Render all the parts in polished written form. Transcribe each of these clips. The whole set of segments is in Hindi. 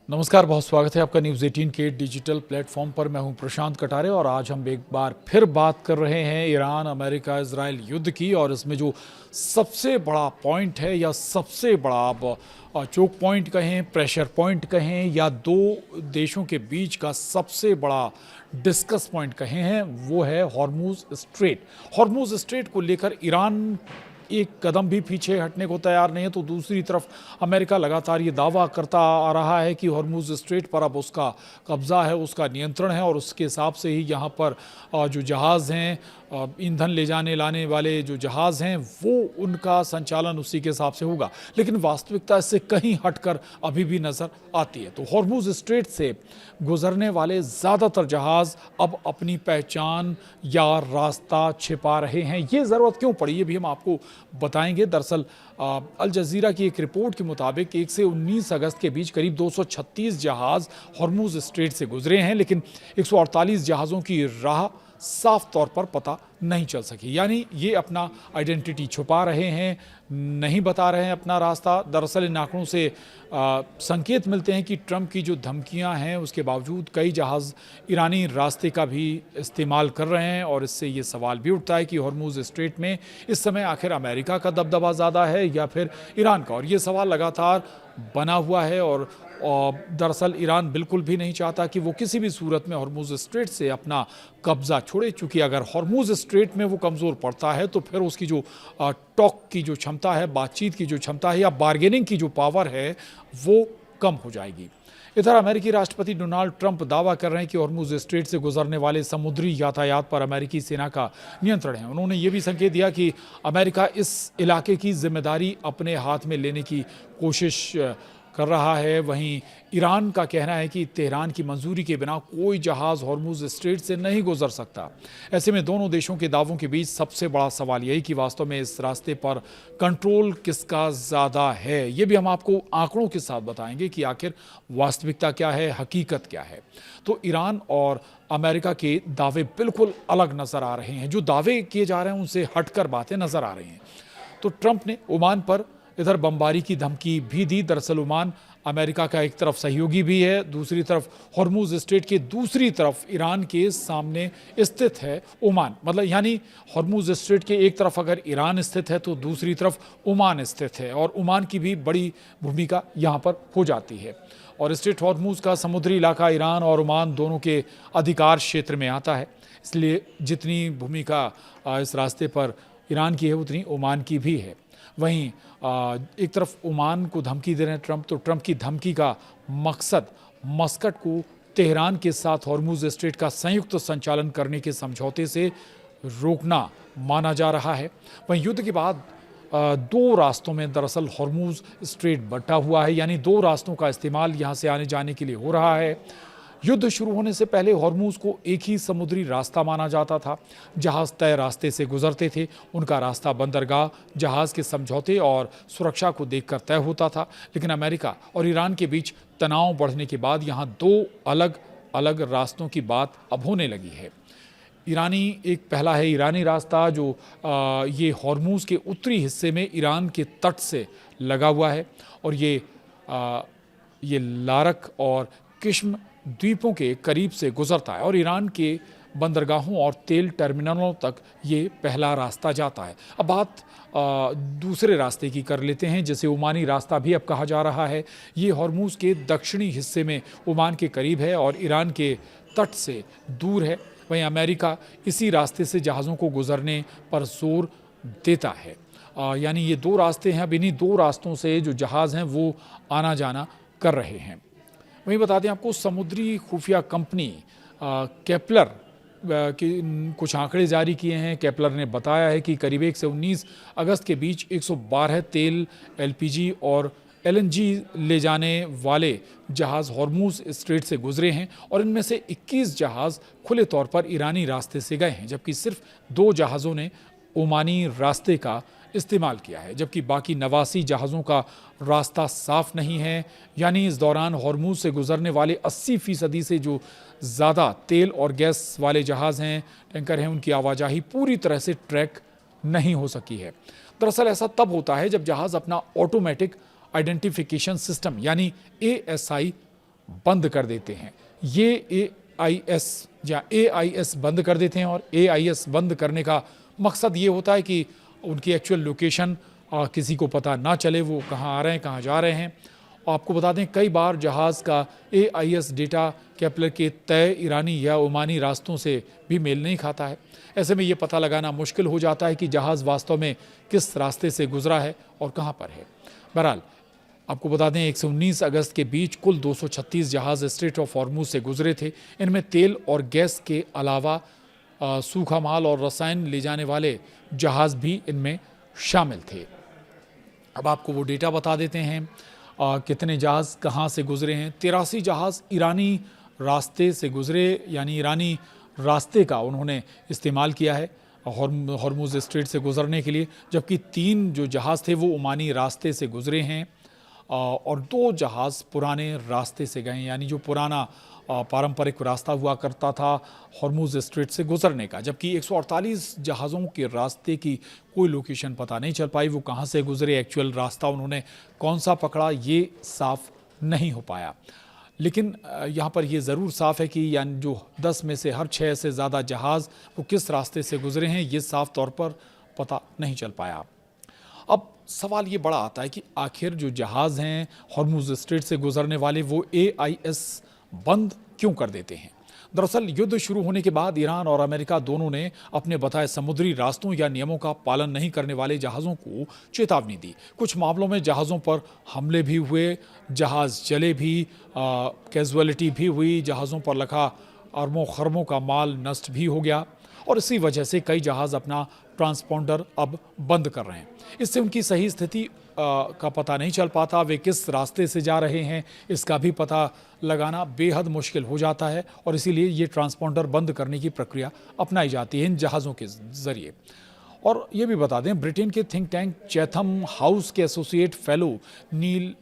नमस्कार, बहुत स्वागत है आपका न्यूज़ 18 के डिजिटल प्लेटफॉर्म पर। मैं हूं प्रशांत कटारे और आज हम एक बार फिर बात कर रहे हैं ईरान अमेरिका इजराइल युद्ध की। और इसमें जो सबसे बड़ा पॉइंट है या सबसे बड़ा आप चोक पॉइंट कहें, प्रेशर पॉइंट कहें, या दो देशों के बीच का सबसे बड़ा डिस्कस पॉइंट कहें हैं, वो है हॉर्मुज स्ट्रेट। हॉर्मुज स्ट्रेट को लेकर ईरान एक कदम भी पीछे हटने को तैयार नहीं है, तो दूसरी तरफ अमेरिका लगातार ये दावा करता आ रहा है कि हॉर्मुज स्ट्रेट पर अब उसका कब्जा है, उसका नियंत्रण है, और उसके हिसाब से ही यहाँ पर जो जहाज़ हैं, ईंधन ले जाने लाने वाले जो जहाज़ हैं, वो उनका संचालन उसी के हिसाब से होगा। लेकिन वास्तविकता इससे कहीं हटकर अभी भी नज़र आती है। तो हॉर्मुज स्ट्रेट से गुजरने वाले ज़्यादातर जहाज़ अब अपनी पहचान या रास्ता छिपा रहे हैं। ये ज़रूरत क्यों पड़ी, ये भी हम आपको बताएंगे। दरअसल अल जज़ीरा की एक रिपोर्ट के मुताबिक 1 से 19 अगस्त के बीच करीब 236 जहाज़ हॉर्मुज स्ट्रेट से गुजरे हैं, लेकिन 148 जहाज़ों की राह साफ तौर पर पता नहीं चल सकी। यानी ये अपना आइडेंटिटी छुपा रहे हैं, नहीं बता रहे हैं अपना रास्ता। दरअसल इन आंकड़ों से संकेत मिलते हैं कि ट्रंप की जो धमकियां हैं, उसके बावजूद कई जहाज़ ईरानी रास्ते का भी इस्तेमाल कर रहे हैं। और इससे ये सवाल भी उठता है कि हॉर्मुज स्ट्रेट में इस समय आखिर अमेरिका का दबदबा ज़्यादा है या फिर ईरान का। और ये सवाल लगातार बना हुआ है। और दरअसल ईरान बिल्कुल भी नहीं चाहता कि वो किसी भी सूरत में हॉर्मुज स्ट्रेट से अपना कब्जा छोड़े, चूँकि अगर हॉर्मुज स्ट्रेट में वो कमज़ोर पड़ता है तो फिर उसकी जो टॉक की जो क्षमता है, बातचीत की जो क्षमता है, या बार्गेनिंग की जो पावर है, वो कम हो जाएगी। इधर अमेरिकी राष्ट्रपति डोनाल्ड ट्रंप दावा कर रहे हैं कि हॉर्मुज स्ट्रेट से गुजरने वाले समुद्री यातायात पर अमेरिकी सेना का नियंत्रण है। उन्होंने ये भी संकेत दिया कि अमेरिका इस इलाके की जिम्मेदारी अपने हाथ में लेने की कोशिश कर रहा है। वहीं ईरान का कहना है कि तेहरान की मंजूरी के बिना कोई जहाज़ हॉर्मुज स्ट्रेट से नहीं गुजर सकता। ऐसे में दोनों देशों के दावों के बीच सबसे बड़ा सवाल यही कि वास्तव में इस रास्ते पर कंट्रोल किसका ज़्यादा है। ये भी हम आपको आंकड़ों के साथ बताएंगे कि आखिर वास्तविकता क्या है, हकीकत क्या है। तो ईरान और अमेरिका के दावे बिल्कुल अलग नज़र आ रहे हैं। जो दावे किए जा रहे हैं उनसे हटकर बातें नज़र आ रही हैं। तो ट्रंप ने ओमान पर इधर बमबारी की धमकी भी दी। दरअसल ओमान अमेरिका का एक तरफ सहयोगी भी है, दूसरी तरफ हॉर्मुज स्ट्रेट के दूसरी तरफ ईरान के सामने स्थित है ओमान। मतलब यानी हॉर्मुज स्ट्रेट के एक तरफ अगर ईरान स्थित है तो दूसरी तरफ ओमान स्थित है, और ओमान की भी बड़ी भूमिका यहाँ पर हो जाती है। और स्ट्रेट हॉर्मुज का समुद्री इलाका ईरान और ओमान दोनों के अधिकार क्षेत्र में आता है, इसलिए जितनी भूमिका इस रास्ते पर ईरान की है उतनी ओमान की भी है। वहीं एक तरफ ओमान को धमकी दे रहे हैं ट्रंप, तो ट्रंप की धमकी का मकसद मस्कट को तेहरान के साथ हॉर्मुज स्ट्रेट का संयुक्त संचालन करने के समझौते से रोकना माना जा रहा है। वहीं युद्ध के बाद दो रास्तों में दरअसल हॉर्मुज स्ट्रेट बंटा हुआ है, यानी दो रास्तों का इस्तेमाल यहाँ से आने जाने के लिए हो रहा है। युद्ध शुरू होने से पहले हॉर्मुज को एक ही समुद्री रास्ता माना जाता था। जहाज़ तय रास्ते से गुजरते थे, उनका रास्ता बंदरगाह, जहाज़ के समझौते और सुरक्षा को देखकर तय होता था। लेकिन अमेरिका और ईरान के बीच तनाव बढ़ने के बाद यहाँ दो अलग अलग रास्तों की बात अब होने लगी है। एक पहला है ईरानी रास्ता, जो ये हॉर्मुज के उत्तरी हिस्से में ईरान के तट से लगा हुआ है, और ये लारक और किश्म द्वीपों के करीब से गुजरता है, और ईरान के बंदरगाहों और तेल टर्मिनलों तक ये पहला रास्ता जाता है। अब बात दूसरे रास्ते की कर लेते हैं, जिसे ओमानी रास्ता भी अब कहा जा रहा है। ये हॉर्मुज के दक्षिणी हिस्से में ओमान के करीब है और ईरान के तट से दूर है। वहीं अमेरिका इसी रास्ते से जहाज़ों को गुजरने पर जोर देता है। यानी ये दो रास्ते हैं। अब इन्हीं दो रास्तों से जो जहाज़ हैं वो आना जाना कर रहे हैं। वहीं बता दें आपको, समुद्री खुफिया कंपनी केपलर के कुछ आंकड़े जारी किए हैं। केपलर ने बताया है कि करीब 1 से 19 अगस्त के बीच 112 तेल, एलपीजी और एलएनजी ले जाने वाले जहाज़ हॉर्मुज स्ट्रेट से गुजरे हैं, और इनमें से 21 जहाज़ खुले तौर पर ईरानी रास्ते से गए हैं, जबकि सिर्फ 2 जहाज़ों ने ओमानी रास्ते का इस्तेमाल किया है, जबकि बाकी 89 जहाज़ों का रास्ता साफ नहीं है। यानी इस दौरान हॉर्मुज से गुजरने वाले 80% से जो ज़्यादा तेल और गैस वाले जहाज़ हैं, टैंकर हैं, उनकी आवाजाही पूरी तरह से ट्रैक नहीं हो सकी है। दरअसल ऐसा तब होता है जब जहाज़ अपना ऑटोमेटिक आइडेंटिफिकेशन सिस्टम यानी ASI बंद कर देते हैं। ये AIS या AIS बंद कर देते हैं, और AIS बंद करने का मकसद ये होता है कि उनकी एक्चुअल लोकेशन किसी को पता ना चले, वो कहाँ आ रहे हैं, कहाँ जा रहे हैं। आपको बता दें, कई बार जहाज़ का AIS डेटा केपलर के तय ईरानी या ओमानी रास्तों से भी मेल नहीं खाता है। ऐसे में ये पता लगाना मुश्किल हो जाता है कि जहाज़ वास्तव में किस रास्ते से गुजरा है और कहाँ पर है। बहरहाल आपको बता दें, 1 से 19 अगस्त के बीच कुल 236 जहाज़ स्ट्रेट ऑफ हॉर्मुज से गुजरे थे। इनमें तेल और गैस के अलावा सूखा माल और रसायन ले जाने वाले जहाज़ भी इनमें शामिल थे। अब आपको वो डेटा बता देते हैं कितने जहाज़ कहाँ से गुजरे हैं। 83 जहाज़ ईरानी रास्ते से गुजरे, यानी ईरानी रास्ते का उन्होंने इस्तेमाल किया है हॉर्मुज स्ट्रेट से गुजरने के लिए, जबकि 3 जो जहाज़ थे वो ओमानी रास्ते से गुजरे हैं और 2 जहाज़ पुराने रास्ते से गए, यानी जो पुराना पारंपरिक रास्ता हुआ करता था हॉर्मुज स्ट्रेट से गुजरने का। जबकि 148 जहाज़ों के रास्ते की कोई लोकेशन पता नहीं चल पाई, वो कहाँ से गुजरे, एक्चुअल रास्ता उन्होंने कौन सा पकड़ा, ये साफ नहीं हो पाया। लेकिन यहाँ पर ये ज़रूर साफ है कि यानी जो 10 में से हर 6 से ज़्यादा जहाज़ वो किस रास्ते से गुजरे हैं, ये साफ तौर पर पता नहीं चल पाया। अब सवाल ये बड़ा आता है कि आखिर जो जहाज़ हैं हॉर्मुज स्ट्रेट से गुजरने वाले, वो AIS बंद क्यों कर देते हैं। दरअसल युद्ध शुरू होने के बाद ईरान और अमेरिका दोनों ने अपने बताए समुद्री रास्तों या नियमों का पालन नहीं करने वाले जहाज़ों को चेतावनी दी। कुछ मामलों में जहाज़ों पर हमले भी हुए, जहाज़ जले भी, कैजुअलिटी भी हुई, जहाज़ों पर लखा अरबों खरबों का माल नष्ट भी हो गया, और इसी वजह से कई जहाज़ अपना ट्रांसपॉन्डर अब बंद कर रहे हैं। इससे उनकी सही स्थिति का पता नहीं चल पाता, वे किस रास्ते से जा रहे हैं इसका भी पता लगाना बेहद मुश्किल हो जाता है, और इसीलिए ये ट्रांसपॉन्डर बंद करने की प्रक्रिया अपनाई जाती है इन जहाज़ों के ज़रिए। और ये भी बता दें, ब्रिटेन के थिंक टैंक चैथम हाउस के एसोसिएट फेलो नील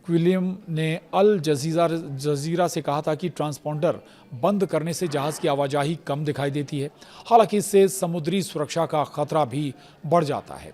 क्विलियम ने अल जजीरा से कहा था कि ट्रांसपॉन्डर बंद करने से जहाज़ की आवाजाही कम दिखाई देती है, हालांकि इससे समुद्री सुरक्षा का खतरा भी बढ़ जाता है।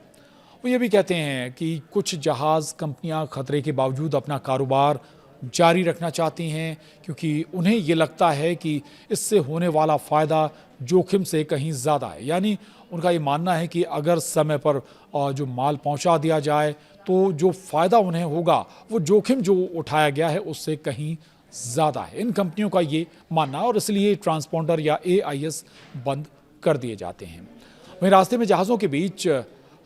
वो ये भी कहते हैं कि कुछ जहाज़ कंपनियां खतरे के बावजूद अपना कारोबार जारी रखना चाहती हैं, क्योंकि उन्हें ये लगता है कि इससे होने वाला फ़ायदा जोखिम से कहीं ज़्यादा है। यानी उनका ये मानना है कि अगर समय पर जो माल पहुंचा दिया जाए तो जो फ़ायदा उन्हें होगा वो जोखिम जो उठाया गया है उससे कहीं ज़्यादा है। इन कंपनियों का ये मानना है, और इसलिए ट्रांसपॉन्डर या AIS बंद कर दिए जाते हैं। वहीं रास्ते में जहाज़ों के बीच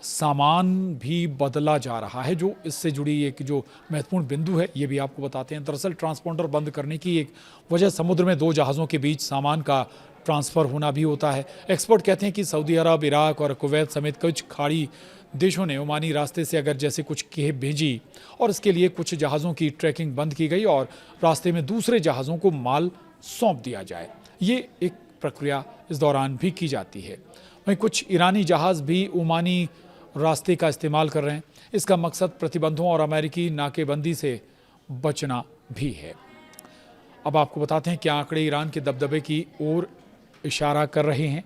सामान भी बदला जा रहा है, जो इससे जुड़ी एक जो महत्वपूर्ण बिंदु है ये भी आपको बताते हैं। दरअसल ट्रांसपॉन्डर बंद करने की एक वजह समुद्र में 2 जहाज़ों के बीच सामान का ट्रांसफ़र होना भी होता है। एक्सपर्ट कहते हैं कि सऊदी अरब, इराक और कुवैत समेत कुछ खाड़ी देशों ने ओमानी रास्ते से अगर जैसे कुछ खेप भेजी, और इसके लिए कुछ जहाज़ों की ट्रैकिंग बंद की गई और रास्ते में दूसरे जहाज़ों को माल सौंप दिया जाए। ये एक प्रक्रिया इस दौरान भी की जाती है। वहीं कुछ ईरानी जहाज़ भी ओमानी रास्ते का इस्तेमाल कर रहे हैं। इसका मकसद प्रतिबंधों और अमेरिकी नाकेबंदी से बचना भी है। अब आपको बताते हैं क्या आंकड़े ईरान के दबदबे की ओर इशारा कर रहे हैं,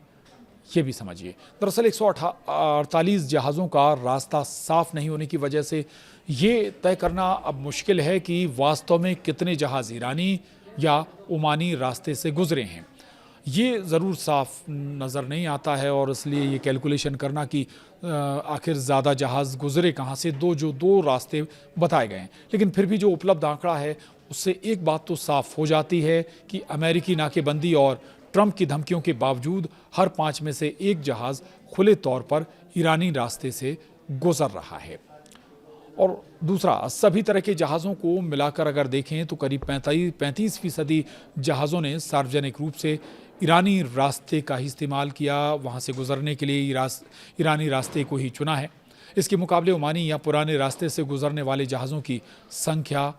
ये भी समझिए। दरअसल 148 जहाज़ों का रास्ता साफ नहीं होने की वजह से ये तय करना अब मुश्किल है कि वास्तव में कितने जहाज़ ईरानी या ओमानी रास्ते से गुजरे हैं। ये ज़रूर साफ नज़र नहीं आता है, और इसलिए ये कैलकुलेशन करना कि आखिर ज़्यादा जहाज़ गुजरे कहाँ से, जो दो रास्ते बताए गए हैं। लेकिन फिर भी जो उपलब्ध आंकड़ा है उससे एक बात तो साफ हो जाती है कि अमेरिकी नाकेबंदी और ट्रंप की धमकियों के बावजूद हर 5 में से 1 जहाज़ खुले तौर पर ईरानी रास्ते से गुजर रहा है। और दूसरा, सभी तरह के जहाज़ों को मिलाकर अगर देखें तो करीब 35% जहाज़ों ने सार्वजनिक रूप से ईरानी रास्ते का ही इस्तेमाल किया, वहाँ से गुजरने के लिए ईरानी रास्ते को ही चुना है। इसके मुकाबले ओमानी या पुराने रास्ते से गुजरने वाले जहाज़ों की संख्या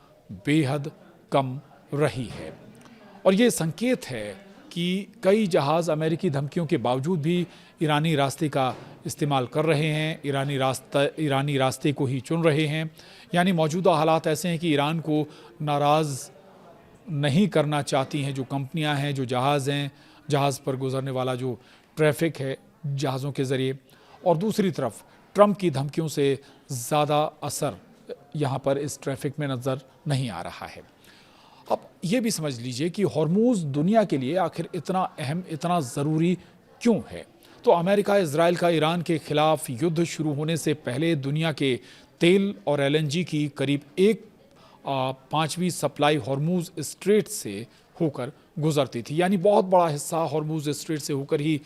बेहद कम रही है, और ये संकेत है कि कई जहाज़ अमेरिकी धमकियों के बावजूद भी ईरानी रास्ते का इस्तेमाल कर रहे हैं, ईरानी रास्ते को ही चुन रहे हैं। यानी मौजूदा हालात ऐसे हैं कि ईरान को नाराज़ नहीं करना चाहती हैं जो कंपनियां हैं, जो जहाज़ हैं, जहाज़ पर गुजरने वाला जो ट्रैफिक है जहाज़ों के ज़रिए, और दूसरी तरफ ट्रंप की धमकियों से ज़्यादा असर यहाँ पर इस ट्रैफिक में नज़र नहीं आ रहा है। अब ये भी समझ लीजिए कि हॉर्मूज़ दुनिया के लिए आखिर इतना अहम, इतना ज़रूरी क्यों है? तो अमेरिका, इज़राइल का ईरान के खिलाफ युद्ध शुरू होने से पहले दुनिया के तेल और एलएनजी की करीब एक पाँचवीं सप्लाई हॉर्मूज़ स्ट्रेट से होकर गुजरती थी। यानी बहुत बड़ा हिस्सा हॉर्मूज़ स्ट्रेट से होकर ही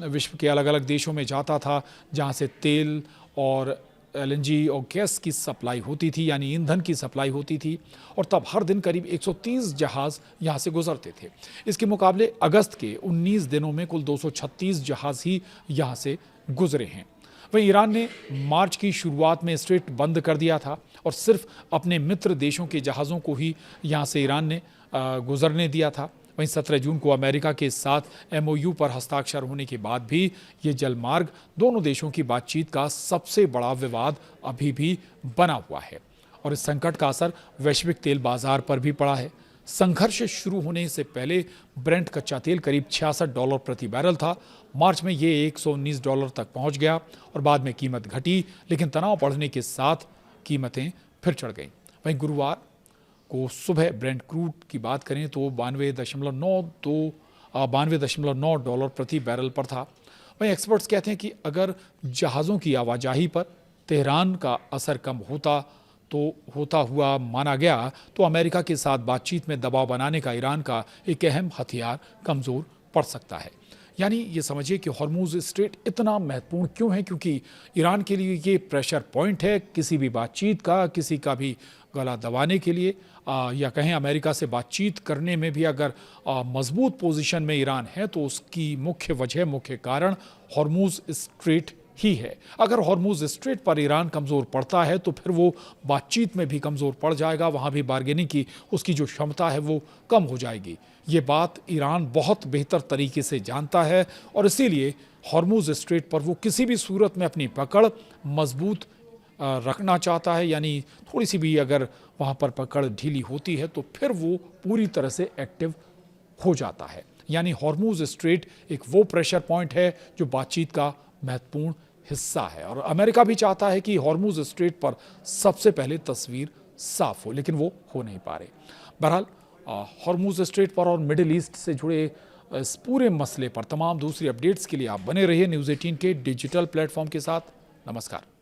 विश्व के अलग-अलग देशों में जाता था, जहाँ से तेल और एलएनजी और गैस की सप्लाई होती थी, यानी ईंधन की सप्लाई होती थी। और तब हर दिन करीब 130 जहाज़ यहाँ से गुजरते थे। इसके मुकाबले अगस्त के 19 दिनों में कुल 236 जहाज़ ही यहाँ से गुजरे हैं। वहीं ईरान ने मार्च की शुरुआत में स्ट्रेट बंद कर दिया था और सिर्फ अपने मित्र देशों के जहाज़ों को ही यहाँ से ईरान ने गुजरने दिया था। वहीं 17 जून को अमेरिका के साथ एमओयू पर हस्ताक्षर होने के बाद भी ये जलमार्ग दोनों देशों की बातचीत का सबसे बड़ा विवाद अभी भी बना हुआ है। और इस संकट का असर वैश्विक तेल बाजार पर भी पड़ा है। संघर्ष शुरू होने से पहले ब्रेंट कच्चा तेल करीब $66 प्रति बैरल था। मार्च में ये $119 तक पहुंच गया और बाद में कीमत घटी, लेकिन तनाव बढ़ने के साथ कीमतें फिर चढ़ गईं। वहीं गुरुवार को सुबह ब्रेंट क्रूड की बात करें तो $92.9 प्रति बैरल पर था। वहीं एक्सपर्ट्स कहते हैं कि अगर जहाज़ों की आवाजाही पर तेहरान का असर कम होता हुआ माना गया तो अमेरिका के साथ बातचीत में दबाव बनाने का ईरान का एक अहम हथियार कमज़ोर पड़ सकता है। यानी ये समझिए कि हॉर्मूज़ स्ट्रेट इतना महत्वपूर्ण क्यों है, क्योंकि ईरान के लिए ये प्रेशर पॉइंट है किसी भी बातचीत का, किसी का भी गला दबाने के लिए या कहें अमेरिका से बातचीत करने में भी अगर मजबूत पोजीशन में ईरान है तो उसकी मुख्य कारण हॉर्मूज़ स्ट्रेट ही है। अगर हॉर्मूज़ स्ट्रेट पर ईरान कमज़ोर पड़ता है तो फिर वो बातचीत में भी कमज़ोर पड़ जाएगा, वहाँ भी बार्गेनिंग की उसकी जो क्षमता है वो कम हो जाएगी। ये बात ईरान बहुत बेहतर तरीके से जानता है और इसीलिए हॉर्मूज़ स्ट्रेट पर वो किसी भी सूरत में अपनी पकड़ मजबूत रखना चाहता है। यानी थोड़ी सी भी अगर वहाँ पर पकड़ ढीली होती है तो फिर वो पूरी तरह से एक्टिव हो जाता है। यानी हॉर्मूज़ स्ट्रेट एक वो प्रेशर पॉइंट है जो बातचीत का महत्वपूर्ण हिस्सा है और अमेरिका भी चाहता है कि हॉर्मूज़ स्ट्रेट पर सबसे पहले तस्वीर साफ हो, लेकिन वो हो नहीं पा रहे। बहरहाल हॉर्मूज़ स्ट्रेट पर और मिडिल ईस्ट से जुड़े इस पूरे मसले पर तमाम दूसरी अपडेट्स के लिए आप बने रहिए न्यूज़ 18 के डिजिटल प्लेटफॉर्म के साथ। नमस्कार।